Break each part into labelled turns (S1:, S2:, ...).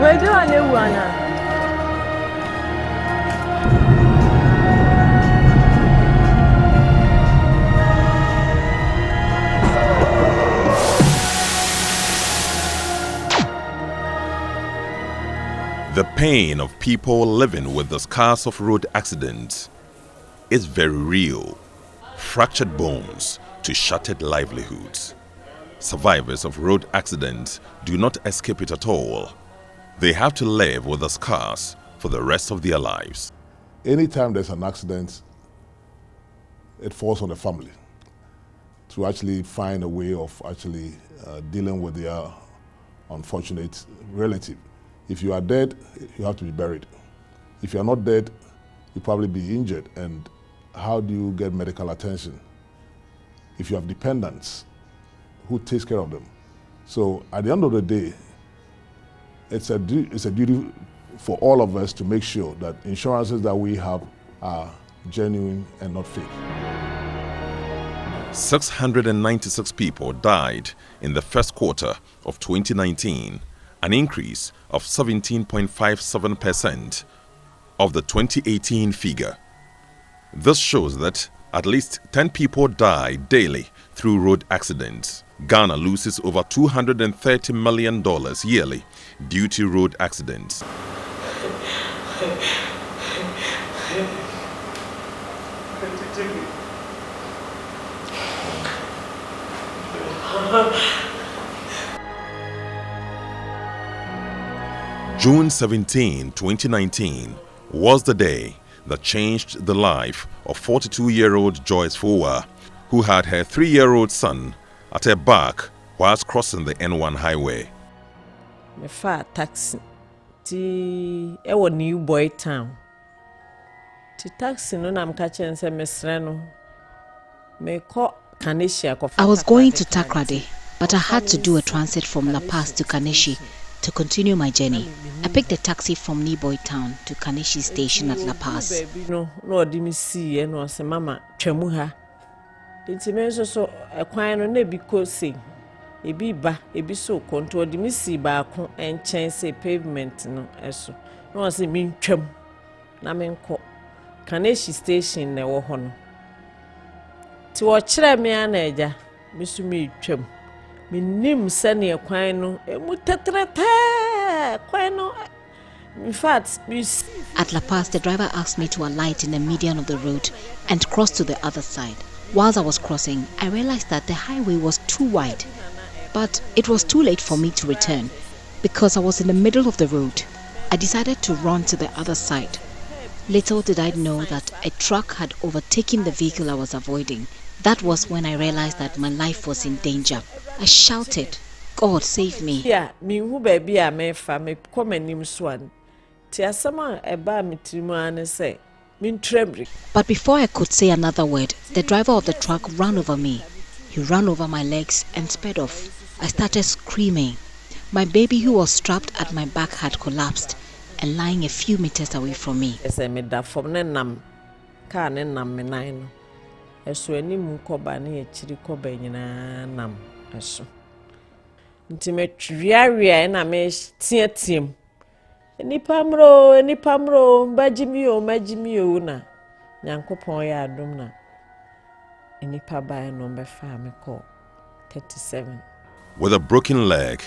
S1: Where do I live?
S2: The pain of people living with the scars of road accidents is very real. Fractured bones to shattered livelihoods. Survivors of road accidents do not escape it at all. They have to live with the scars for the rest of their lives.
S3: Anytime there's an accident, it falls on the family to actually find a way of actually dealing with their unfortunate relative. If you are dead, you have to be buried. If you are not dead, you'll probably be injured. And how do you get medical attention? If you have dependents, who takes care of them? So at the end of the day, it's a duty for all of us to make sure that insurances that we have are genuine and not fake.
S2: 696 people died in the first quarter of 2019, an increase of 17.57% of the 2018 figure. This shows that at least 10 people die daily through road accidents. Ghana loses over $230 million yearly due to road accidents. June 17, 2019 was the day that changed the life of 42-year-old Joyce Fowa, who had her 3-year-old son at her back whilst crossing the N1 highway.
S1: Me fa taxi ti ewo New Boy Town. Ti taxi no na mkache nse mesre no. Me ko Kaneshia ko.
S4: I was going to Takrade, but I had to do a transit from La Paz to Kaneshi to continue my journey. I picked a taxi from Niboy Town to Kaneshi station at La Paz.
S1: No odi mi see e no se mama twemu ha. Nti me so ekwan no na bi ko se. Ebi ba ebi so konto odi mi see ba ko enchen se pavement no eso. No se mi twem na me nko Kaneshi station na wo ho no. Ti wo kire me ana eja mi su mi twem. Minim sene ekwan no emu tetrete kwan no. In fact,
S4: at La Paz, the driver asked me to alight in the median of the road and cross to the other side. Whilst I was crossing, I realized that the highway was too wide. But it was too late for me to return because I was in the middle of the road. I decided to run to the other side. Little did I know that a truck had overtaken the vehicle I was avoiding. That was when I realized that my life was in danger. I shouted, "God, save me."
S1: Yeah, me who baby I me fa me come anim swan. Ti asama eba me trimu ane say, "Min trembri."
S4: But before I could say another word, the driver of the truck ran over me. He ran over my legs and sped off. I started screaming. My baby, who was strapped at my back, had collapsed and lying a few meters away from me.
S1: Ese me da fom ne nam ka ne nam me nan no. Eso animu koba ne echiri koba nyina nam eso. Nti me twiaria na me tiatiem. Enipa mro mbajimi o na Nyankopon ya adom na enipa bae no mbefa me call 37.
S2: With a broken leg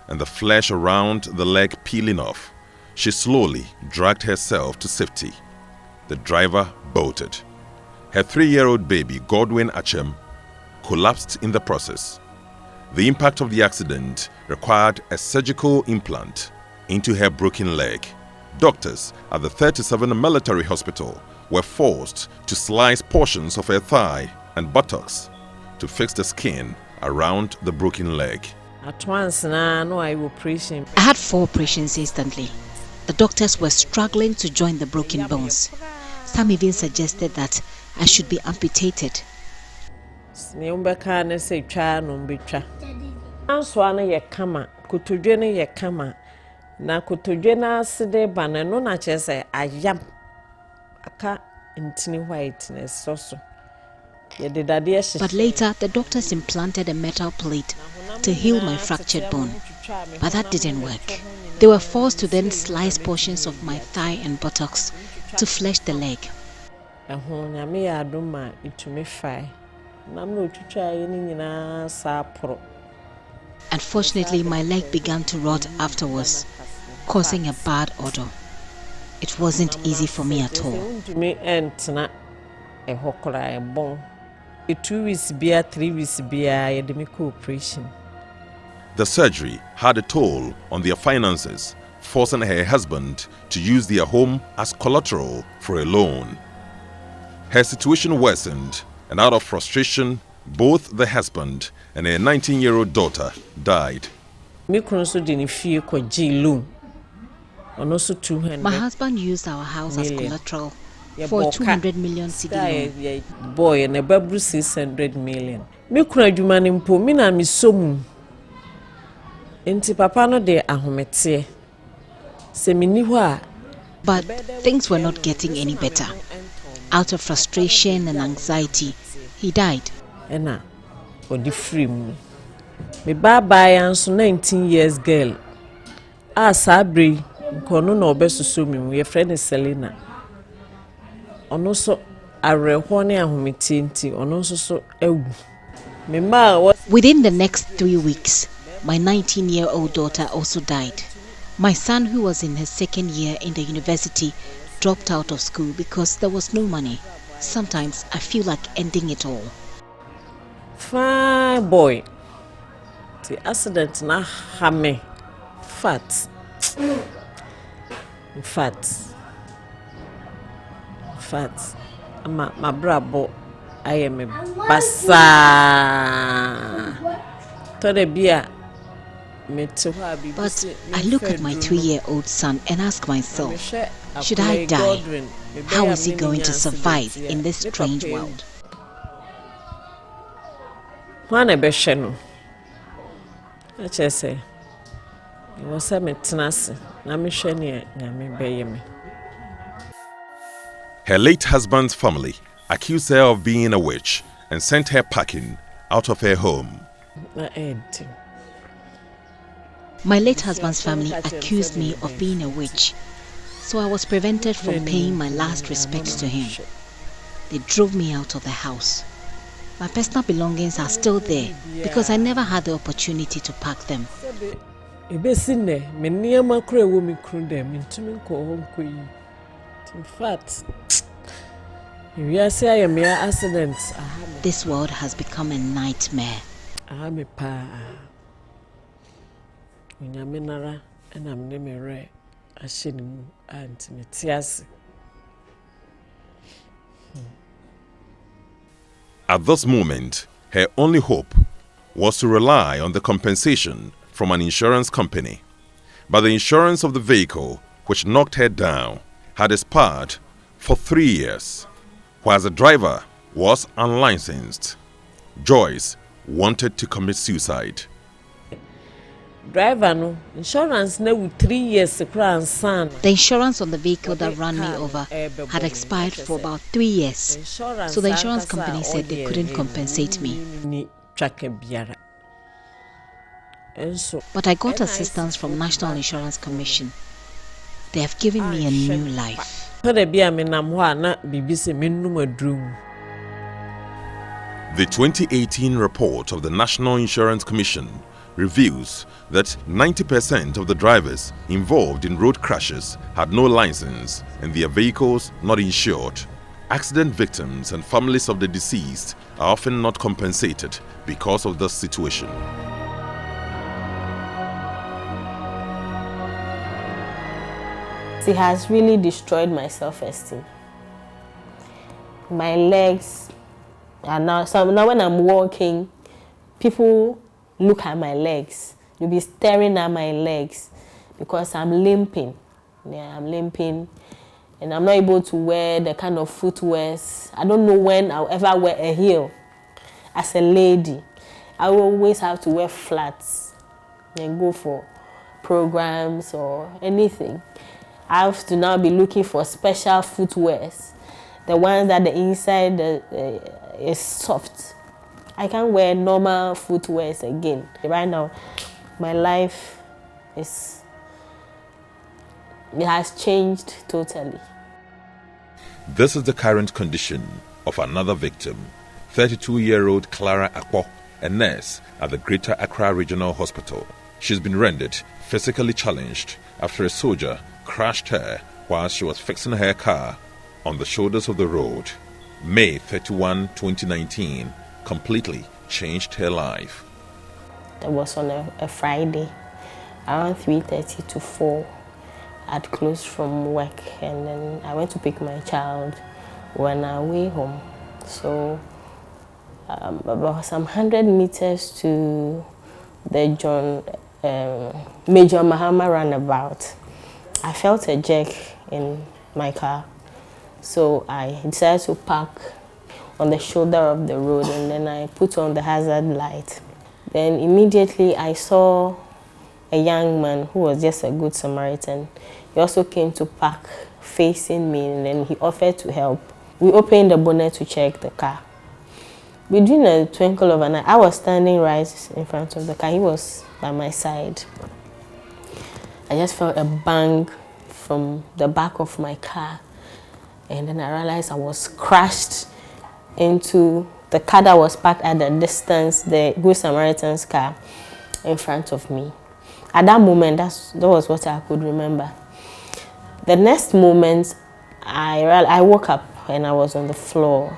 S2: and the flesh around the leg peeling off, she slowly dragged herself to safety. The driver bolted. Her 3-year-old baby, Godwin Achem, collapsed in the process. The impact of the accident required a surgical implant into her broken leg. Doctors at the 37 military hospital were forced to slice portions of her thigh and buttocks to fix the skin around the broken leg.
S1: At once no I operation.
S4: I had 4 operations instantly. The doctors were struggling to join the broken bones. Some even suggested that I should be amputated.
S1: Ne umbeka ne se twa no mbetwa. Anso ana ye kama, kotodwe ne ye kama. Na kotodwe na aside bana no na chese ayam. Aka ntini whiteness so.
S4: But later, the doctors implanted a metal plate to heal my fractured bone, but that didn't work. They were forced to then slice portions of my thigh and buttocks to flesh the leg. Unfortunately, my leg began to rot afterwards, causing a bad odor. It wasn't easy for me at all.
S1: 2 weeks, 3 weeks, operation.
S2: The surgery had a toll on their finances, forcing her husband to use their home as collateral for a loan. Her situation worsened, and out of frustration, both the husband and her 19-year-old daughter died.
S1: My
S4: husband used our house as collateral for 200 million cedi loan.
S1: Boy, and a babu 600 million. Me kuna adwuma ne mpo, me na me somu. Enti papa no de ahomete. Se me ni ho a.
S4: But things were not getting any better. Out of frustration and anxiety, he died.
S1: Ena odi free mu. Me baba yanso 19 years girl. Sabri nkono na obesuso mi mu ye friend Selena. Ono so areho ne ahomete nti ono so ewu.
S4: Within the next 3 weeks, my 19-year-old daughter also died. My son, who was in his second year in the university, dropped out of school because there was no money. Sometimes I feel like ending it all.
S1: Fine boy. The accident na hame. Fat. My brabo. I am a basa.
S4: But I look at my 3-year-old son and ask myself, should I die? How is he going to survive in this strange world?
S1: One a besheno. I just say, it was a metanasi.
S2: Her late husband's family accused her of being a witch and sent her packing out of her home.
S4: My late husband's family accused me of being a witch, so I was prevented from paying my last respects to him. They drove me out of the house. My personal belongings are still there because I never had the opportunity to pack them.
S1: In fact,
S4: this world has become a nightmare.
S2: At this moment, her only hope was to rely on the compensation from an insurance company. But the insurance of the vehicle, which knocked her down, had expired for 3 years, while the driver was unlicensed. Joyce wanted to commit suicide.
S1: Driver no insurance na with 3 years the
S4: insurance on the vehicle that ran me over had expired for about 3 years, so the insurance company said they couldn't compensate me. But I got assistance from National Insurance Commission. They have given me a new life.
S2: The 2018 report of the National Insurance Commission reveals that 90% of the drivers involved in road crashes had no license and their vehicles not insured. Accident victims and families of the deceased are often not compensated because of this situation.
S5: It has really destroyed my self-esteem. My legs are now when I'm walking, people look at my legs. You'll be staring at my legs because I'm limping. Yeah, I'm limping. And I'm not able to wear the kind of footwears. I don't know when I'll ever wear a heel. As a lady, I will always have to wear flats and go for programs or anything. I have to now be looking for special footwears. The ones that the inside is soft. I can't wear normal footwears again. Right now, my life it has changed totally.
S2: This is the current condition of another victim, 32-year-old Clara Akpo, a nurse at the Greater Accra Regional Hospital. She's been rendered physically challenged after a soldier crashed her while she was fixing her car on the shoulders of the road. May 31, 2019 completely changed her life.
S5: That was on a Friday, around 3:30 to 4. I'd closed from work and then I went to pick my child when I way home. So about some 100 meters to the Major Mahama roundabout, I felt a jerk in my car. So I decided to park on the shoulder of the road and then I put on the hazard light. Then immediately I saw a young man who was just a good Samaritan. He also came to park facing me and then he offered to help. We opened the bonnet to check the car. Within a twinkle of an eye, I was standing right in front of the car. He was by my side. I just felt a bang from the back of my car. And then I realized I was crashed into the car that was parked at a distance, the Good Samaritan's car in front of me. At that moment, that was what I could remember. The next moment, I woke up and I was on the floor.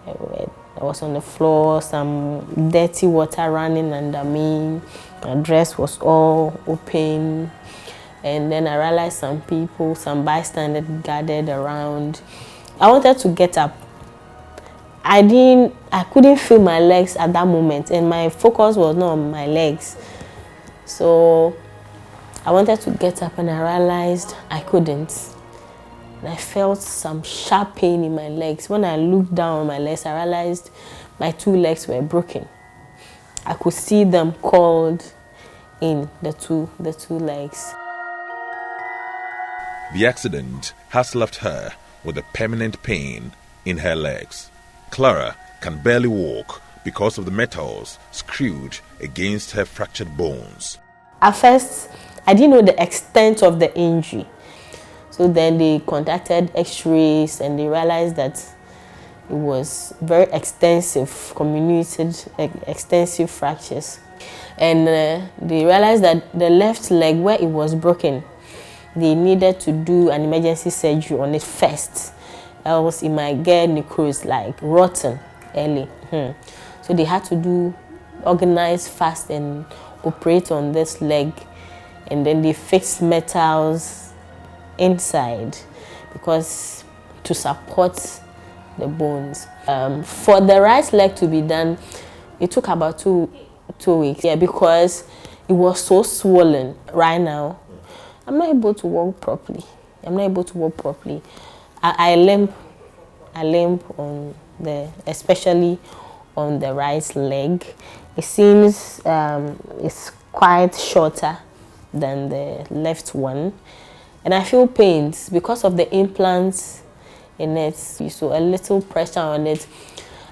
S5: I was on the floor, some dirty water running under me. My dress was all open. And then I realized some bystanders gathered around. I wanted to get up. I couldn't feel my legs at that moment and my focus was not on my legs. So I wanted to get up and I realized I couldn't. And I felt some sharp pain in my legs. When I looked down on my legs, I realized my 2 legs were broken. I could see them coiled in the two legs.
S2: The accident has left her with a permanent pain in her legs. Clara can barely walk because of the metals screwed against her fractured bones.
S5: At first, I didn't know the extent of the injury. So then they conducted x-rays and they realized that it was very extensive, comminuted, extensive fractures. And they realized that the left leg, where it was broken, they needed to do an emergency surgery on it first. Else it might get necrosed, like rotten early. So they had to organize fast and operate on this leg. And then they fixed metals inside because to support the bones. For the right leg to be done, it took about two weeks. Yeah, because it was so swollen. Right now, I'm not able to walk properly. I limp on especially on the right leg. It seems it's quite shorter than the left one. And I feel pains because of the implants in it. So a little pressure on it,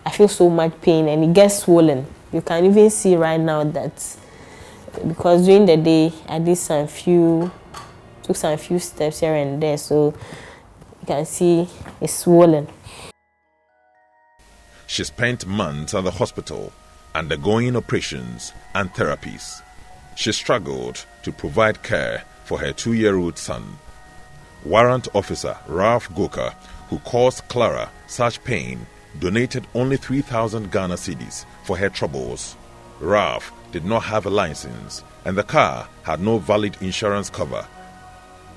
S5: I feel so much pain and it gets swollen. You can even see right now that because during the day I did took some few steps here and there, so you can see it's swollen.
S2: She spent months at the hospital undergoing operations and therapies. She struggled to provide care for her 2-year-old son. Warrant Officer Ralph Goka, who caused Clara such pain, donated only 3,000 Ghana cedis for her troubles. Ralph did not have a license and the car had no valid insurance cover,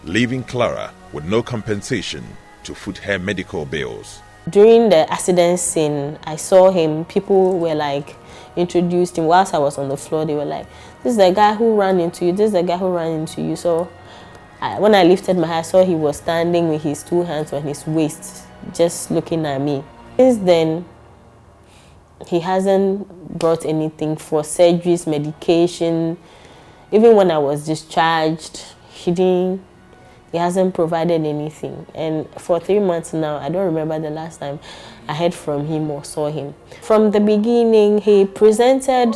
S2: leaving Clara with no compensation to foot her medical bills.
S5: During the accident scene, I saw him. People were like, introduced him. Whilst I was on the floor, they were like, this is the guy who ran into you, this is the guy who ran into you. So when I lifted my head, I saw he was standing with his 2 hands on his waist, just looking at me. Since then, he hasn't brought anything for surgeries, medication. Even when I was discharged, he didn't He hasn't provided anything. And for 3 months now, I don't remember the last time I heard from him or saw him. From the beginning, he presented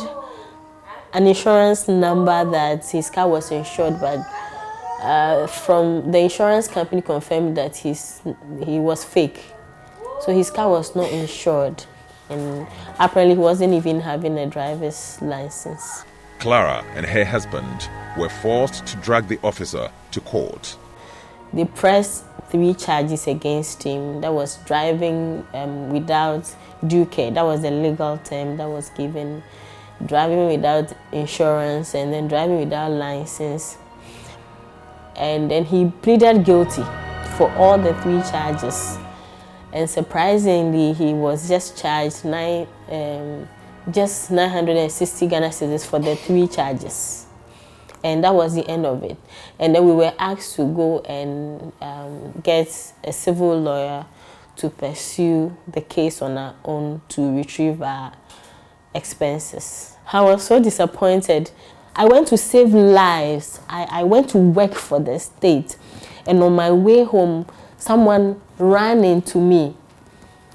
S5: an insurance number that his car was insured, but from the insurance company confirmed that he was fake. So his car was not insured. And apparently he wasn't even having a driver's license.
S2: Clara and her husband were forced to drag the officer to court.
S5: They pressed 3 charges against him. That was driving without due care. That was the legal term that was given. Driving without insurance and then driving without license. And then he pleaded guilty for all the 3 charges. And surprisingly, he was just charged just 960 Ghana cedis for the 3 charges. And that was the end of it. And then we were asked to go and get a civil lawyer to pursue the case on our own to retrieve our expenses. I was so disappointed. I went to save lives. I went to work for the state. And on my way home, someone ran into me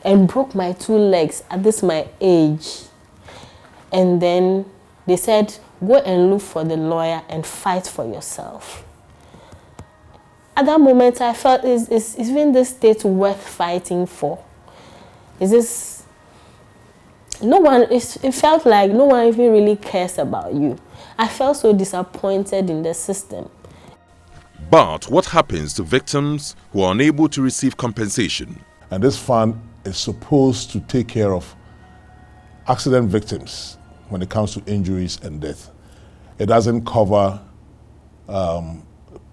S5: and broke my 2 legs at this my age. And then they said, go and look for the lawyer and fight for yourself. At that moment, I felt, is even this state worth fighting for? Is this... No one, it felt like no one even really cares about you. I felt so disappointed in the system.
S2: But what happens to victims who are unable to receive compensation?
S3: And this fund is supposed to take care of accident victims when it comes to injuries and death. It doesn't cover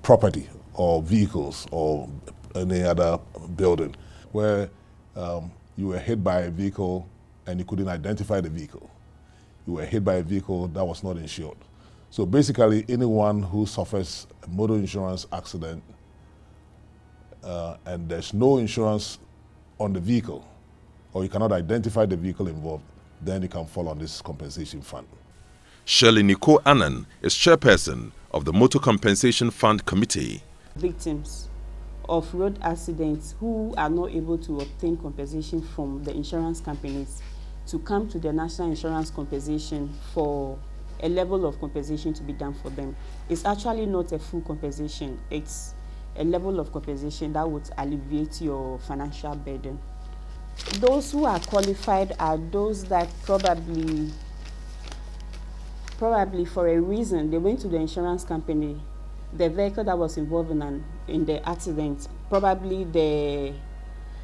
S3: property or vehicles or any other building where you were hit by a vehicle and you couldn't identify the vehicle. You were hit by a vehicle that was not insured. So basically, anyone who suffers a motor insurance accident and there's no insurance on the vehicle, or you cannot identify the vehicle involved, then you can fall on this compensation fund.
S2: Shirley Nicole Annan is chairperson of the Motor Compensation Fund Committee.
S6: Victims of road accidents who are not able to obtain compensation from the insurance companies to come to the National Insurance Compensation for a level of compensation to be done for them. It's actually not a full compensation. It's a level of compensation that would alleviate your financial burden. Those who are qualified are those that probably for a reason, they went to the insurance company, the vehicle that was involved in the accident, probably the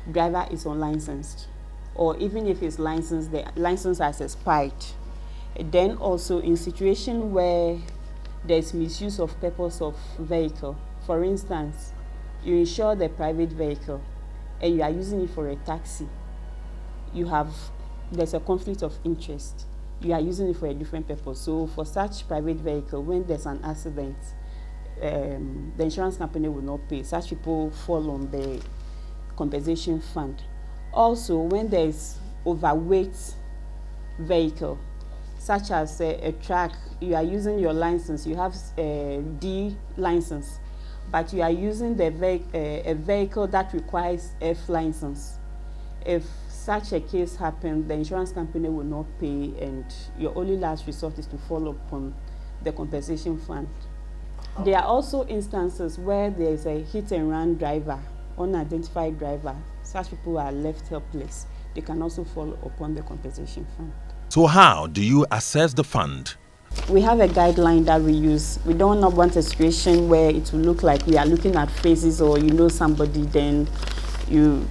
S6: driver is unlicensed, or even if it's licensed, the license has expired. Then also in situation where there's misuse of purpose of vehicle, for instance, you insure the private vehicle and you are using it for a taxi, there's a conflict of interest. You are using it for a different purpose. So for such private vehicle, when there's an accident, the insurance company will not pay. Such people fall on the compensation fund. Also, when there's overweight vehicle, such as a truck, you are using your license, you have a D license, but you are using a vehicle that requires F license. If such a case happens, the insurance company will not pay, and your only last resort is to fall upon the compensation fund. There are also instances where there is a hit-and-run driver, unidentified driver. Such people are left helpless. They can also fall upon the compensation fund.
S2: So how do you assess the fund?
S6: We have a guideline that we use. We don't want a situation where it will look like we are looking at faces, or you know somebody, then you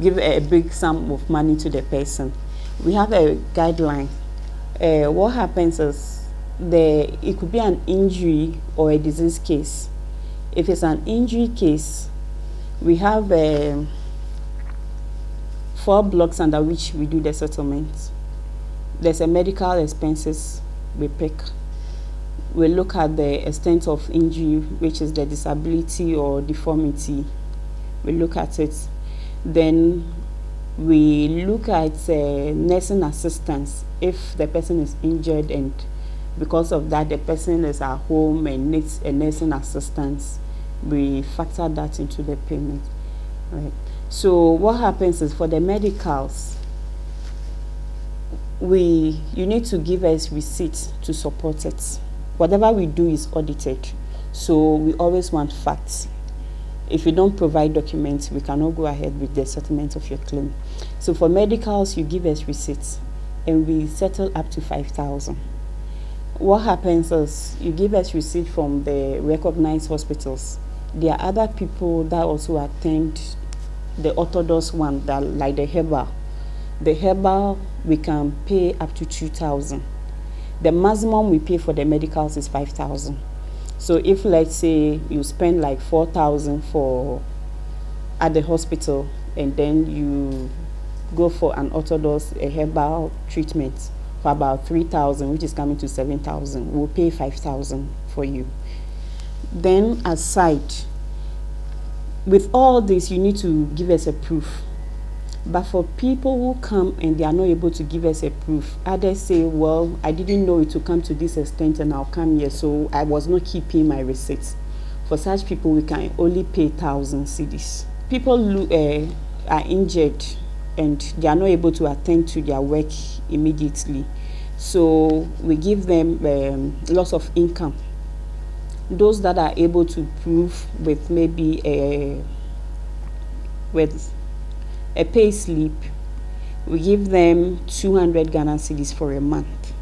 S6: give a big sum of money to the person. We have a guideline. What happens is it could be an injury or a disease case. If it's an injury case, we have 4 blocks under which we do the settlement. There's a medical expenses we pick. We look at the extent of injury, which is the disability or deformity. We look at it. Then we look at nursing assistance if the person is injured and because of that the person is at home and needs a nursing assistance. we factor that into the payment. Right. So what happens is for the medicals, you need to give us receipts to support it. Whatever we do is audited, so we always want facts. If you don't provide documents, we cannot go ahead with the settlement of your claim. So for medicals, you give us receipts, and we settle up to 5,000. What happens is you give us receipt from the recognized hospitals. There are other people that also attend the orthodox one, that like the herbal. The herbal, we can pay up to 2,000. The maximum we pay for the medicals is 5,000. So if, let's say, you spend like 4,000 at the hospital, and then you go for an orthodox herbal treatment for about 3,000, which is coming to 7,000, we'll pay 5,000 for you. Then aside, with all this, you need to give us a proof. But for people who come and they are not able to give us a proof, others say, well, I didn't know it would come to this extent and I'll come here, so I was not keeping my receipts. For such people, we can only pay 1,000 cedis. People are injured and they are not able to attend to their work immediately, so we give them loss of income. Those that are able to prove with maybe a pay slip, we give them 200 Ghana cedis for a month.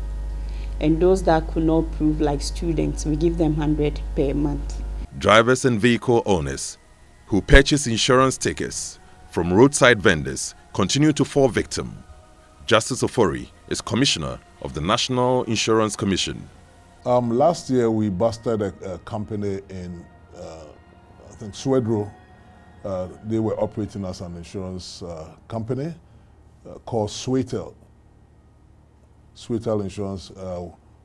S6: And those that could not prove, like students, we give them 100 per month.
S2: Drivers and vehicle owners who purchase insurance tickets from roadside vendors continue to fall victim. Justice Ofori is Commissioner of the National Insurance Commission.
S3: Last year, we busted a company in, I think, Swedro. They were operating as an insurance company called Sweetel. Sweetel Insurance.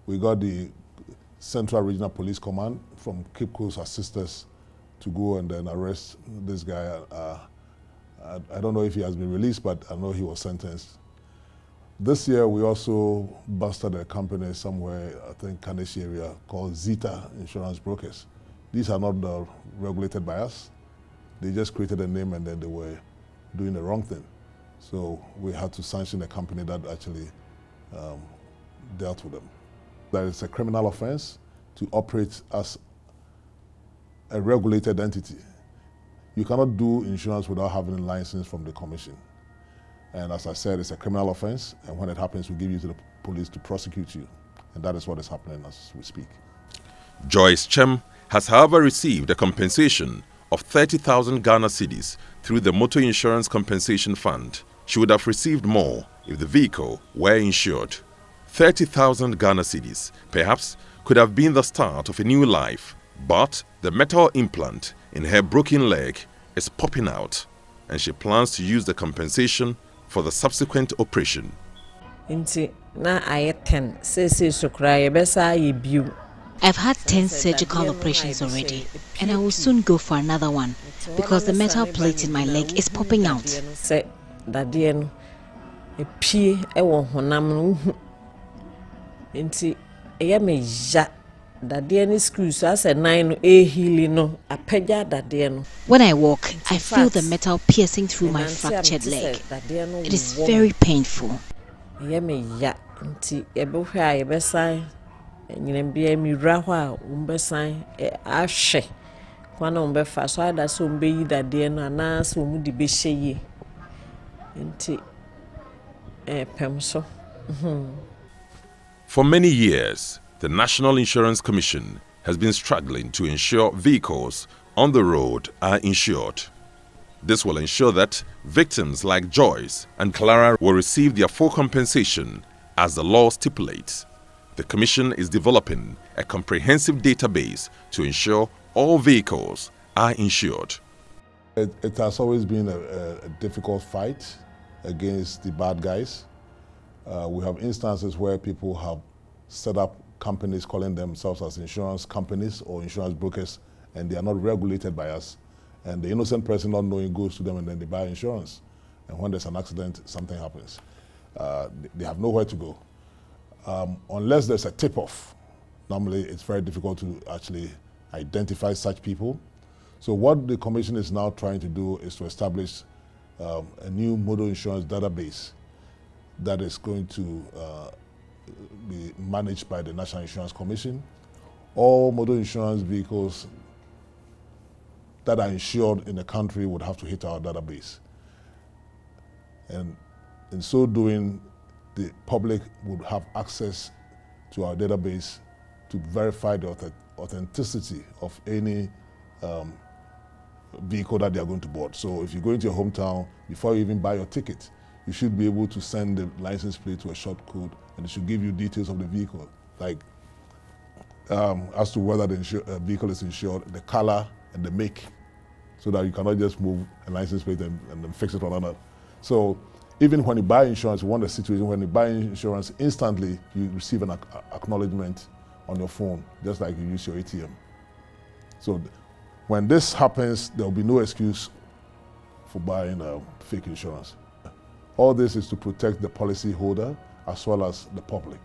S3: We got the Central Regional Police Command from Cape Coast assist us to go and then arrest this guy. I don't know if he has been released, but I know he was sentenced. This year, we also busted a company somewhere, I think, Kaneshi area, called Zeta Insurance Brokers. These are not regulated by us. They just created a name and then they were doing the wrong thing. So we had to sanction a company that actually dealt with them. That is a criminal offense to operate as a regulated entity. You cannot do insurance without having a license from the commission. And as I said, it's a criminal offense, and when it happens, we give you to the police to prosecute you. And that is what is happening as we speak.
S2: Joyce Chem has, however, received a compensation of 30,000 Ghana cedis through the Motor Insurance Compensation Fund. She would have received more if the vehicle were insured. 30,000 Ghana cedis perhaps could have been the start of a new life, but the metal implant in her broken leg is popping out, and she plans to use the compensation for the subsequent operation.
S1: Inti na aye 10 say so cry besa ye biu.
S4: I've had 10 surgical operations already, and I will soon go for another one because the metal plate in my leg is popping out.
S1: Say dadie no e pie e wo honam no inti e me ja dadie ni screws as a 9 no e healing no apagya dadie no.
S4: When I walk, I feel the metal piercing through my fractured leg. It is very painful.
S1: E me ya inti e be hwe a e be san nyinambia mi ra ho a umbesan ahwe kwana umbefa so ada so umbeyi dadie no ana so umudi be hyeye nti pem so.
S2: For many years, the National Insurance Commission has been struggling to ensure vehicles on the road are insured. This will ensure that victims like Joyce and Clara will receive their full compensation as the law stipulates. The Commission is developing a comprehensive database to ensure all vehicles are insured.
S3: It has always been a difficult fight against the bad guys. We have instances where people have set up companies calling themselves as insurance companies or insurance brokers, and they are not regulated by us. And the innocent person not knowing goes to them and then they buy insurance. And when there's an accident, something happens. They have nowhere to go. Unless there's a tip-off, normally it's very difficult to actually identify such people. So what the Commission is now trying to do is to establish a new motor insurance database that is going to be managed by the National Insurance Commission. All motor insurance vehicles that are insured in the country would have to hit our database. And in so doing, the public would have access to our database to verify the authenticity of any vehicle that they are going to board. So if you go into your hometown, before you even buy your ticket, you should be able to send the license plate to a short code, and it should give you details of the vehicle, like as to whether the vehicle is insured, the color and the make, so that you cannot just move a license plate and then fix it on another. So even when you buy insurance, you want a situation when you buy insurance, instantly you receive an acknowledgement on your phone, just like you use your ATM. So when this happens, there will be no excuse for buying fake insurance. All this is to protect the policyholder as well as the public.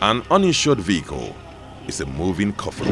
S2: An uninsured vehicle is a moving coffin.